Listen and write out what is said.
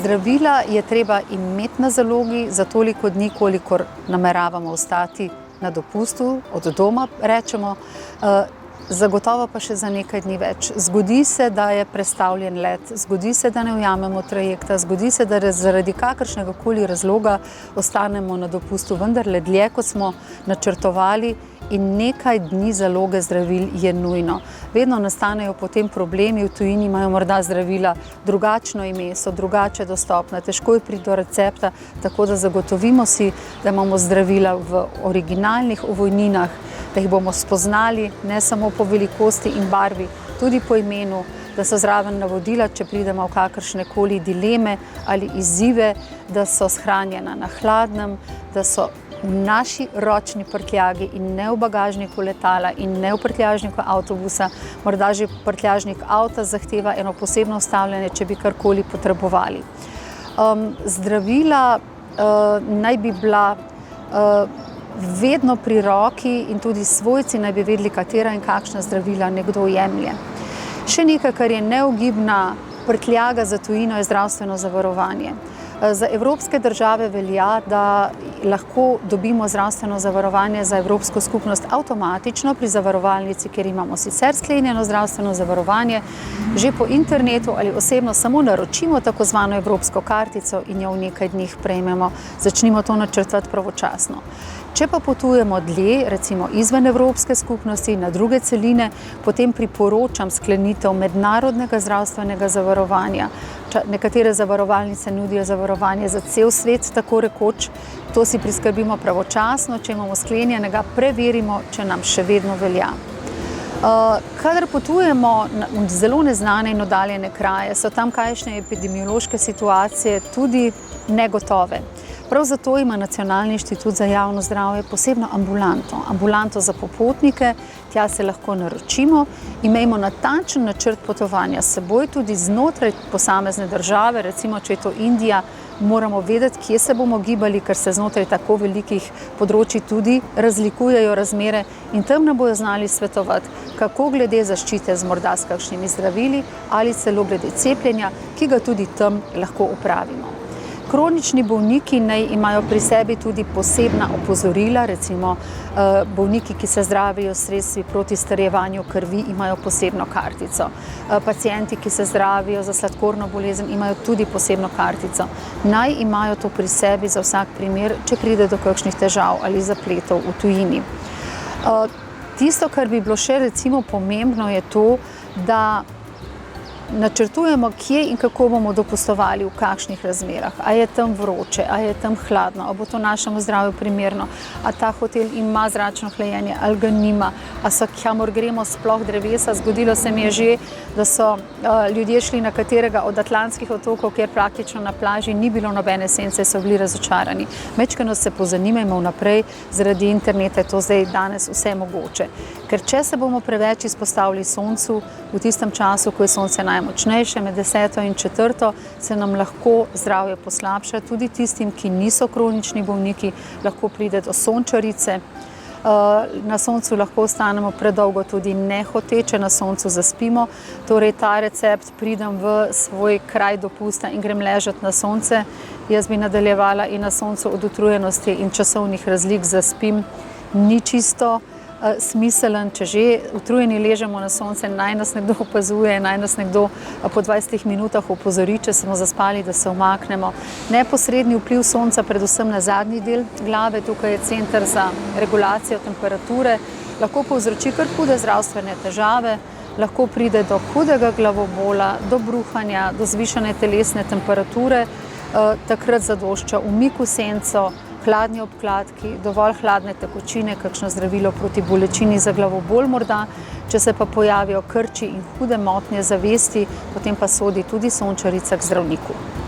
Zdravila je treba imeti na zalogi za toliko dni, kolikor nameravamo ostati na dopustu, od doma rečemo, zagotovo pa še za nekaj dni več. Zgodi se, da je prestavljen let, zgodi se, da ne ujamemo trajekta, zgodi se, da zaradi kakršnega koli razloga ostanemo na dopustu, vendar le dlje, kot smo načrtovali, in nekaj dni zaloge zdravil je nujno. Vedno nastanejo potem problemi, v tujini imajo morda zdravila drugačno ime, so drugače dostopna, težko je priti do recepta, tako da zagotovimo si, da imamo zdravila v originalnih ovojninah, da jih bomo spoznali ne samo po velikosti in barvi, tudi po imenu, da so zraven navodila, če pridemo v kakršne koli dileme ali izzive, da so shranjena na hladnem, da so v naši ročni prtljagi in ne v bagažniku letala in ne v prtljažniku avtobusa. Morda že prtljažnik avta zahteva eno posebno ustavljanje, če bi karkoli potrebovali. Zdravila naj bi bila vedno pri roki in tudi svojci naj bi vedeli, katera in kakšna zdravila nekdo jemlje. Še nekaj, kar je neugibna prtljaga za tujino, je zdravstveno zavarovanje. Za evropske države velja, da lahko dobimo zdravstveno zavarovanje za Evropsko skupnost avtomatično pri zavarovalnici, kjer imamo sicer sklenjeno zdravstveno zavarovanje, že po internetu ali osebno samo naročimo tako zvano evropsko kartico in jo v nekaj dneh prejmemo. Začnimo to načrtovati pravočasno. Če pa potujemo dlje, recimo izven Evropske skupnosti, na druge celine, potem priporočam sklenitev mednarodnega zdravstvenega zavarovanja. Nekatere zavarovalnice nudijo zavarovanje za cel svet, tako rekoč. To si priskrbimo pravočasno, če imamo sklenjenega, preverimo, če nam še vedno velja. Kadar potujemo v zelo neznane in oddaljene kraje, so tamkajšnje epidemiološke situacije tudi negotove. Prav zato ima Nacionalni inštitut za javno zdravje posebno ambulanto za popotnike, tja se lahko naročimo, imejmo natančen načrt potovanja s seboj, tudi znotraj posamezne države, recimo če je to Indija, moramo vedeti, kje se bomo gibali, ker se znotraj tako velikih področij tudi razlikujejo razmere in tam nam bojo znali svetovati, kako glede zaščite z morda s kakšnimi zdravili ali celo glede cepljenja, ki ga tudi tam lahko opravimo. Kronični bolniki naj imajo pri sebi tudi posebna opozorila, recimo bolniki, ki se zdravijo s sredstvi proti starjevanju krvi, imajo posebno kartico. Pacienti, ki se zdravijo za sladkorno bolezen, imajo tudi posebno kartico. Naj imajo to pri sebi za vsak primer, če pride do kakšnih težav ali zapletov v tujini. Tisto, kar bi bilo še recimo pomembno, je to, da načrtujemo, kje in kako bomo dopustovali, v kakšnih razmerah. A je tam vroče, a je tam hladno, a bo to našemu zdravju primerno, a ta hotel ima zračno hlajenje ali ga nima, a so kamor gremo sploh drevesa. Zgodilo se mi je že, da so ljudje šli na katerega od atlantskih otokov, kjer praktično na plaži ni bilo nobene sence, so bili razočarani. Majčkeno se pozanimajmo vnaprej, zaradi interneta je to zdaj danes vse mogoče. Ker če se bomo preveč izpostavili soncu v tistem času, ko je sonce najmočnejše, med 10. in 4. se nam lahko zdravje poslabša, tudi tistim, ki niso kronični bolniki, lahko pride do sončarice. Na soncu lahko ostanemo predolgo, tudi nehoteče na soncu zaspimo. Torej ta recept, pridem v svoj kraj dopusta in grem ležati na sonce, jaz bi nadaljevala in na soncu od utrujenosti in časovnih razlik zaspim, ni čisto smiselen. Če že utrujeni ležemo na sonce, naj nas nekdo opazuje, naj nas nekdo po 20 minutah opozori, če smo zaspali, da se umaknemo. Neposredni vpliv sonca, predvsem na zadnji del glave, tukaj je center za regulacijo temperature, lahko povzroči kar hude zdravstvene težave, lahko pride do hudega glavobola, do bruhanja, do zvišane telesne temperature. Takrat zadošča umik v senco, hladni obkladki, dovolj hladne tekočine, kakšno zdravilo proti bolečini za glavobol morda. Če se pa pojavijo krči in hude motnje zavesti, potem pa sodi tudi sončarica k zdravniku.